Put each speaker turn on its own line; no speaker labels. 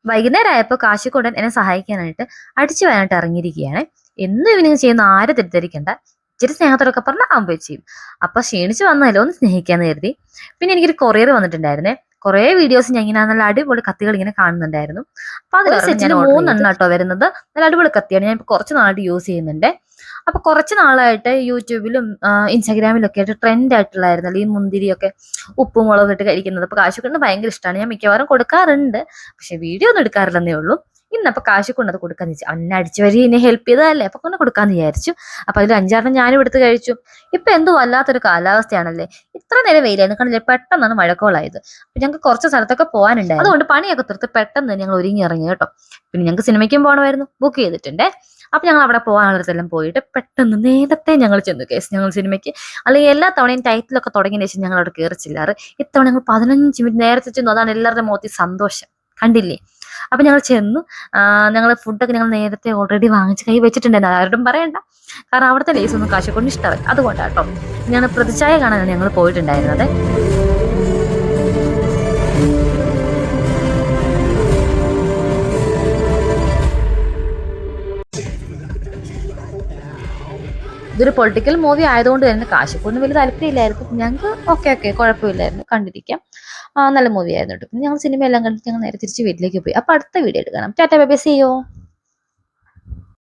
വൈകുന്നേരം ആയപ്പോൾ കാശിക്കൊണ്ടൻ എന്നെ സഹായിക്കാനായിട്ട് അടിച്ചു വരാനായിട്ട് ഇറങ്ങിയിരിക്കുകയാണ്. എന്നും ഇവനിങ് ചെയ്യുന്ന ആരും തെറ്റിദ്ധരിക്കണ്ട, ഇച്ചിരി സ്നേഹത്തോടൊക്കെ പറഞ്ഞാൽ അവൻ പോയി ചെയ്യും. അപ്പൊ ക്ഷീണിച്ച് വന്നല്ലോ ഒന്ന് സ്നേഹിക്കാന്ന് കരുതി. പിന്നെ എനിക്കൊരു കൊറിയർ വന്നിട്ടുണ്ടായിരുന്നേ. കുറെ വീഡിയോസ് ഞാൻ ഇങ്ങനെ നല്ല അടിപൊളി കത്തികൾ ഇങ്ങനെ കാണുന്നുണ്ടായിരുന്നു. അപ്പൊ അതിൽ സെറ്റിന് 3 കേട്ടോ വരുന്നത്. നല്ല അടിപൊളി കത്തിയാണ്, ഞാൻ ഇപ്പൊ കുറച്ച് നാളായിട്ട് യൂസ് ചെയ്യുന്നുണ്ട്. അപ്പൊ കുറച്ച് നാളായിട്ട് യൂട്യൂബിലും ഇൻസ്റ്റാഗ്രാമിലും ഒക്കെ ആയിട്ട് ട്രെൻഡ് ആയിട്ടുള്ളായിരുന്നല്ലോ ഈ മുന്തിരിയൊക്കെ ഉപ്പും മുളകും ഇട്ട് കഴിക്കുന്നത്. അപ്പൊ കാശിക്കൊണ്ട് ഭയങ്കര ഇഷ്ടമാണ്, ഞാൻ മിക്കവാറും കൊടുക്കാറുണ്ട്. പക്ഷെ വീഡിയോ ഒന്നും എടുക്കാറില്ലെന്നേ ഉള്ളൂ. ഇന്നപ്പൊ കാശിക്കൊണ്ട് അത് കൊടുക്കാന്ന് വെച്ചു. അന്നെ അടിച്ചു വരി എന്നെ ഹെൽപ്പ് ചെയ്തതല്ലേ, അപ്പൊ കൊണ്ട് കൊടുക്കാന്ന് വിചാരിച്ചു. അപ്പൊ അതിൽ 5-6 ഞാനും എടുത്ത് കഴിച്ചു. ഇപ്പൊ എന്തോ വല്ലാത്തൊരു കാലാവസ്ഥയാണല്ലേ, ഇത്ര നേരം വെയിലായിരുന്നു കണ്ടില്ലേ, പെട്ടെന്നാണ് മഴക്കോളായത്. അപ്പൊ ഞങ്ങൾക്ക് കുറച്ച് സ്ഥലത്തൊക്കെ പോകാനുണ്ടായിരുന്നു. അതുകൊണ്ട് പണിയൊക്കെ തീർത്ത് പെട്ടെന്ന് തന്നെ ഞങ്ങൾ ഒരുങ്ങി ഇറങ്ങി കേട്ടോ. പിന്നെ ഞങ്ങൾക്ക് സിനിമയ്ക്കും പോകണമായിരുന്നു, ബുക്ക് ചെയ്തിട്ടുണ്ടേ. അപ്പൊ ഞങ്ങൾ അവിടെ പോകാനുള്ളതെല്ലാം പോയിട്ട് പെട്ടെന്ന് നേരത്തെ ഞങ്ങൾ ചെന്നു കേസ് ഞങ്ങൾ സിനിമയ്ക്ക്. അല്ലെങ്കിൽ എല്ലാ തവണയും ടൈറ്റിലൊക്കെ തുടങ്ങിയ ശേഷം ഞങ്ങൾ അവിടെ കയറി ചെല്ലാറ്. ഇത്തവണ ഞങ്ങൾ 15 മിനിറ്റ് നേരത്തെ ചെന്നു, അതാണ് എല്ലാവരുടെ മുഖത്തിൽ സന്തോഷം കണ്ടില്ലേ. അപ്പൊ ഞങ്ങൾ ചെന്നു. ഞങ്ങൾ ഫുഡൊക്കെ ഞങ്ങൾ നേരത്തെ ഓൾറെഡി വാങ്ങിച്ച് കൈ വെച്ചിട്ടുണ്ടായിരുന്നു, ആരോടും പറയണ്ട. കാരണം അവിടുത്തെ ലേസ് ഒന്നും കാശിക്കൊണ്ട് ഇഷ്ടമല്ല, അതുകൊണ്ടാട്ടോ. ഞങ്ങൾ പ്രതിച്ഛായ കാണാനാണ് ഞങ്ങൾ പോയിട്ടുണ്ടായിരുന്നത്. ഇതൊരു പൊളിറ്റിക്കൽ മൂവി ആയതുകൊണ്ട് തന്നെ കാശിക്കൊന്നും വലിയ താല്പര്യമില്ലായിരുന്നു. ഞങ്ങൾക്ക് ഓക്കെ കുഴപ്പമില്ലായിരുന്നു, കണ്ടിരിക്കാം. നല്ല മൂവി ആയിരുന്നു കേട്ടോ. പിന്നെ ഞങ്ങൾ സിനിമ എല്ലാം കണ്ടിട്ട് ഞങ്ങൾ നേരെ തിരിച്ച് വീട്ടിലേക്ക് പോയി. അപ്പൊ അടുത്ത വീഡിയോ എടുക്കണം. Tata bye bye, see U.